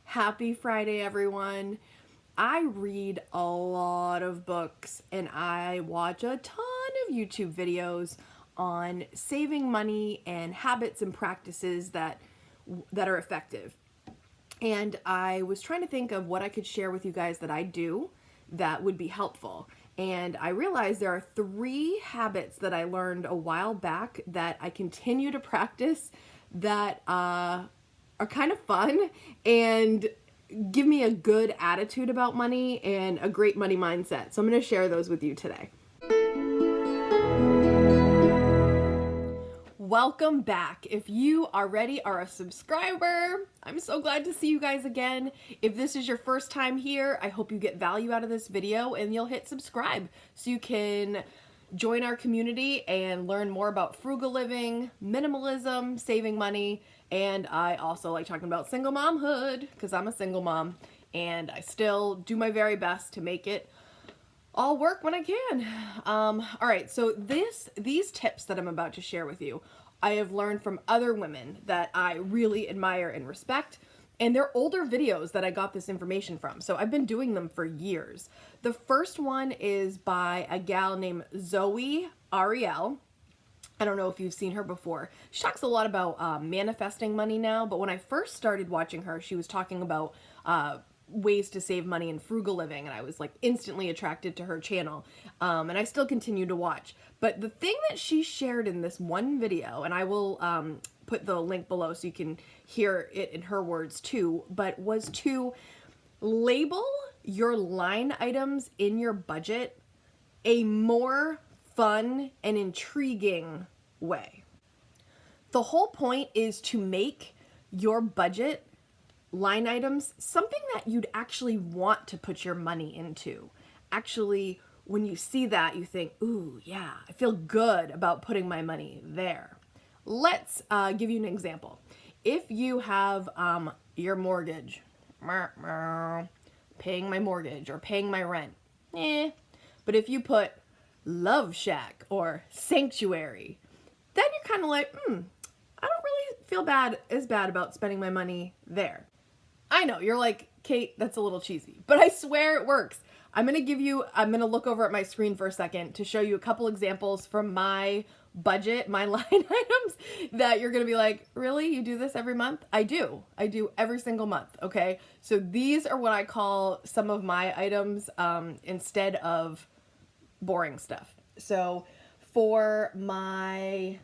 Happy Friday, everyone. I read a lot of books and I watch a ton of YouTube videos on saving money and habits and practices that are effective. And I was trying to think of what I could share with you guys that I do that would be helpful. And I realized there are 3 habits that I learned a while back that I continue to practice that are kind of fun and give me a good attitude about money and a great money mindset. So I'm going to share those with you today. Welcome back. If you already are a subscriber, I'm so glad to see you guys again. If this is your first time here, I hope you get value out of this video and you'll hit subscribe so you can join our community and learn more about frugal living, minimalism, saving money, and I also like talking about single momhood because I'm a single mom and I still do my very best to make it all work when I can. All right, so these tips that I'm about to share with you, I have learned from other women that I really admire and respect, and they're older videos that I got this information from, so I've been doing them for years. The first one is by a gal named Zoey Arielle. I don't know if you've seen her before. She talks a lot about manifesting money now, but when I first started watching her, she was talking about ways to save money and frugal living, and I was like instantly attracted to her channel, and I still continue to watch. But the thing that she shared in this one video, and I will put the link below so you can hear it in her words too, but was to label your line items in your budget a more fun and intriguing way. The whole point is to make your budget line items something that you'd actually want to put your money into. Actually, when you see that, you think, ooh, yeah, I feel good about putting my money there. Let's give you an example. If you have your mortgage, paying my mortgage or paying my rent, but if you put Love Shack or Sanctuary, then you're kind of like, I don't really feel as bad about spending my money there. I know, you're like, Kate, that's a little cheesy, but I swear it works. I'm going to look over at my screen for a second to show you a couple examples from my budget, my line items that you're going to be like, really? You do this every month? I do every single month. Okay. So these are what I call some of my items, instead of boring stuff. So for my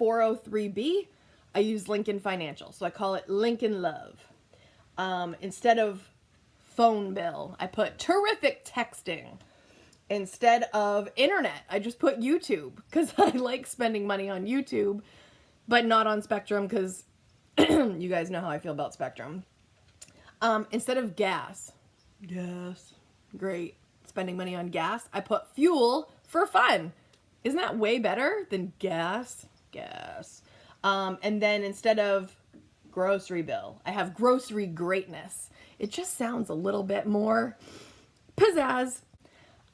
403B, I use Lincoln Financial. So I call it Lincoln Love. Instead of phone bill, I put terrific texting. Instead of internet, I just put YouTube because I like spending money on YouTube, but not on Spectrum because you guys know how I feel about Spectrum. Instead of gas, great. Spending money on gas, I put fuel for fun. Isn't that way better than gas? And then instead of grocery bill, I have grocery greatness. It just sounds a little bit more pizzazz.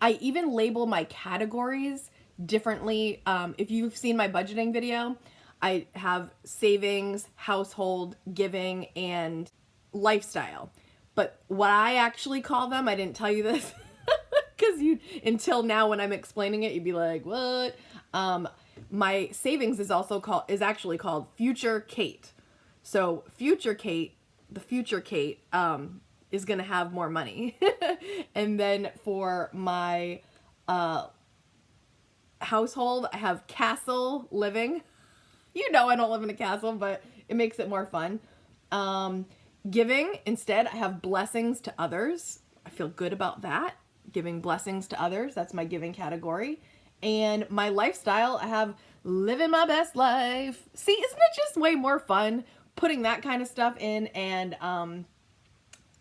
I even label my categories differently. If you've seen my budgeting video, I have savings, household, giving, and lifestyle. But what I actually call them, I didn't tell you this because until now when I'm explaining it, you'd be like, what? My savings is actually called Future Kate. So Future Kate, the future Kate, is going to have more money. And then for my household, I have castle living. You know I don't live in a castle, but it makes it more fun. Giving, instead, I have blessings to others. I feel good about that. Giving blessings to others, that's my giving category. And my lifestyle, I have living my best life. See, isn't it just way more fun putting that kind of stuff in? And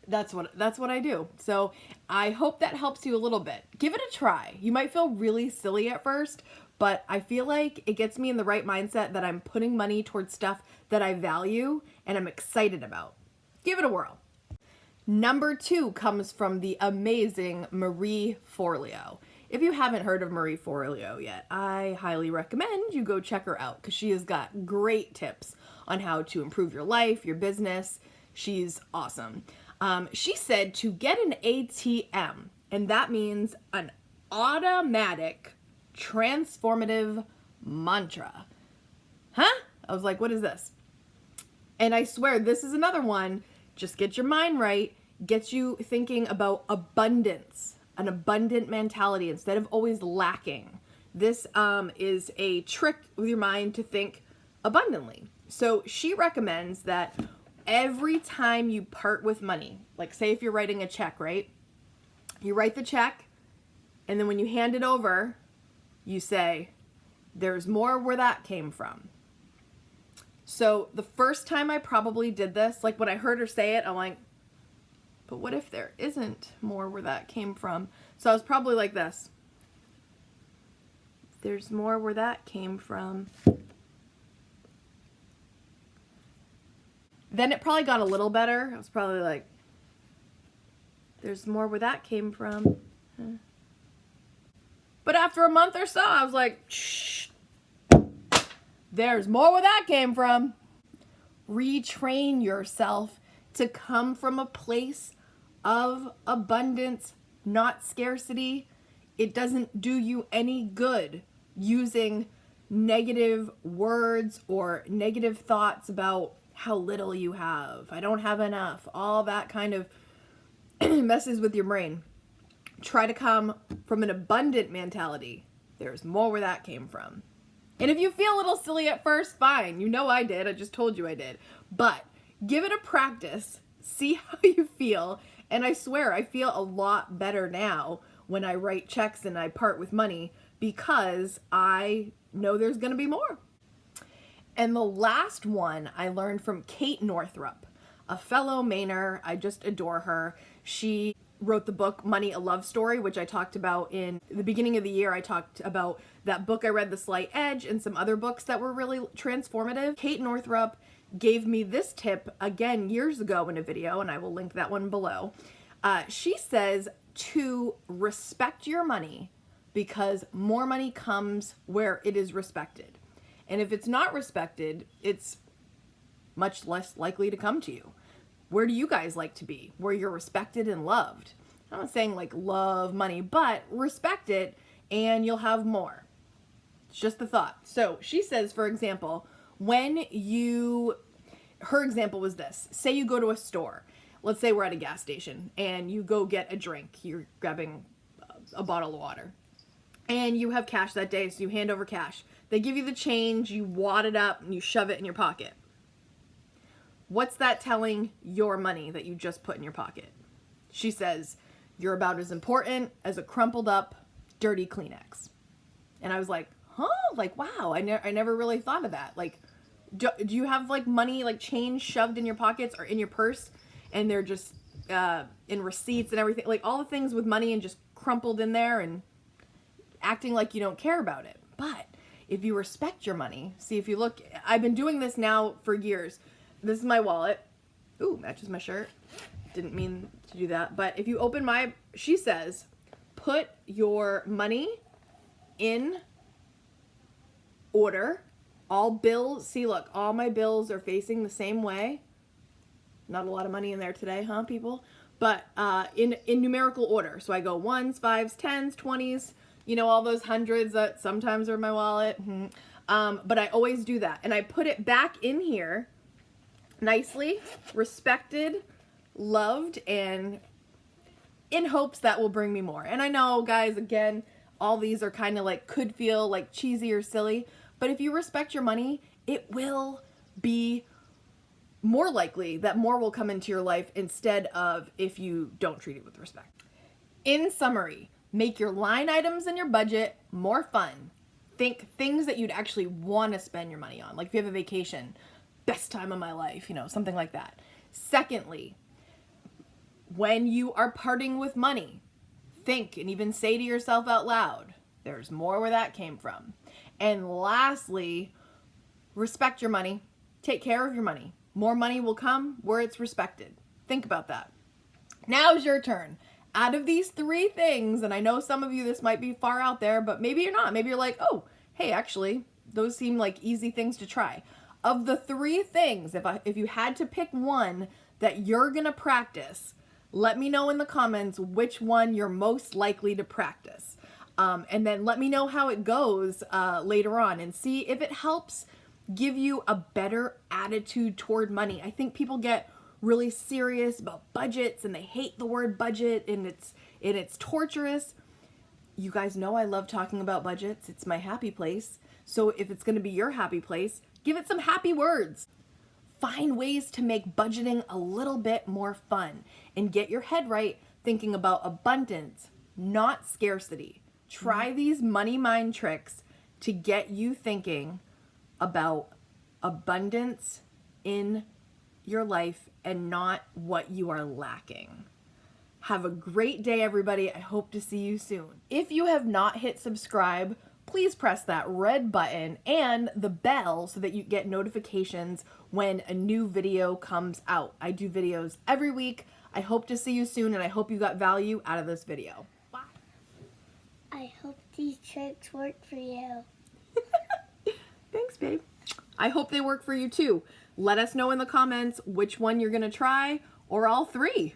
that's what I do. So I hope that helps you a little bit. Give it a try. You might feel really silly at first, but I feel like it gets me in the right mindset that I'm putting money towards stuff that I value and I'm excited about. Give it a whirl. Number 2 comes from the amazing Marie Forleo. If you haven't heard of Marie Forleo yet, I highly recommend you go check her out because she has got great tips on how to improve your life, your business. She's awesome. She said to get an ATM, and that means an automatic transformative mantra. Huh? I was like, what is this? And I swear this is another one. Just get your mind right. Gets you thinking about abundance, an abundant mentality instead of always lacking. This is a trick with your mind to think abundantly. So she recommends that every time you part with money, like say if you're writing a check, right? You write the check, and then when you hand it over, you say, there's more where that came from. So the first time I probably did this, like when I heard her say it, I'm like, but what if there isn't more where that came from? So I was probably like this. There's more where that came from. Then it probably got a little better. I was probably like, there's more where that came from. But after a month or so, I was like, shh, there's more where that came from. Retrain yourself to come from a place of abundance, not scarcity. It doesn't do you any good using negative words or negative thoughts about how little you have. I don't have enough. All that kind of messes with your brain. Try to come from an abundant mentality. There's more where that came from. And if you feel a little silly at first, fine. You know I did. I just told you I did. But give it a practice. See how you feel. And I swear I feel a lot better now when I write checks and I part with money because I know there's going to be more. And the last one I learned from Kate Northrup, a fellow Mainer. I just adore her. She wrote the book Money, a Love Story, which I talked about in the beginning of the year. I talked about that book I read, The Slight Edge, and some other books that were really transformative. Kate Northrup gave me this tip again years ago in a video, and I will link that one below. She says to respect your money because more money comes where it is respected. And if it's not respected, it's much less likely to come to you. Where do you guys like to be? Where you're respected and loved. I'm not saying like love money, but respect it and you'll have more. It's just the thought. So she says, for example, her example was this. Say you go to a store. Let's say we're at a gas station and you go get a drink. You're grabbing a bottle of water. And you have cash that day, so you hand over cash. They give you the change, you wad it up, and you shove it in your pocket. What's that telling your money that you just put in your pocket? She says, you're about as important as a crumpled up, dirty Kleenex. And I was like, huh? Like, wow, I never really thought of that. Like, do you have like money, like change shoved in your pockets or in your purse, and they're just in receipts and everything, like all the things with money and just crumpled in there and acting like you don't care about it. But if you respect your money, see, if you look, I've been doing this now for years. This is my wallet. Ooh, matches my shirt. Didn't mean to do that. But if you open she says, put your money in order. All bills, see, look, all my bills are facing the same way. Not a lot of money in there today, huh, people? But in numerical order. So I go 1s, 5s, 10s, 20s, you know, all those hundreds that sometimes are in my wallet. But I always do that. And I put it back in here nicely, respected, loved, and in hopes that will bring me more. And I know, guys, again, all these are kind of like, could feel like cheesy or silly. But if you respect your money, it will be more likely that more will come into your life instead of if you don't treat it with respect. In summary, make your line items in your budget more fun. Think things that you'd actually want to spend your money on. Like if you have a vacation, best time of my life, you know, something like that. Secondly, when you are parting with money, think and even say to yourself out loud, there's more where that came from. And lastly, respect your money. Take care of your money. More money will come where it's respected. Think about that. Now is your turn. Out of these three things, and I know some of you, this might be far out there, but maybe you're not. Maybe you're like, oh, hey, actually, those seem like easy things to try. Of the three things, if you had to pick one that you're gonna practice, let me know in the comments which one you're most likely to practice. And then let me know how it goes later on and see if it helps give you a better attitude toward money. I think people get really serious about budgets and they hate the word budget and it's torturous. You guys know I love talking about budgets. It's my happy place. So if it's going to be your happy place, give it some happy words. Find ways to make budgeting a little bit more fun and get your head right thinking about abundance, not scarcity. Try these money mind tricks to get you thinking about abundance in your life and not what you are lacking. Have a great day, everybody. I hope to see you soon. If you have not hit subscribe, please press that red button and the bell so that you get notifications when a new video comes out. I do videos every week. I hope to see you soon, and I hope you got value out of this video. Bye. I hope these tricks work for you. Thanks, babe. I hope they work for you too. Let us know in the comments which one you're going to try, or all three.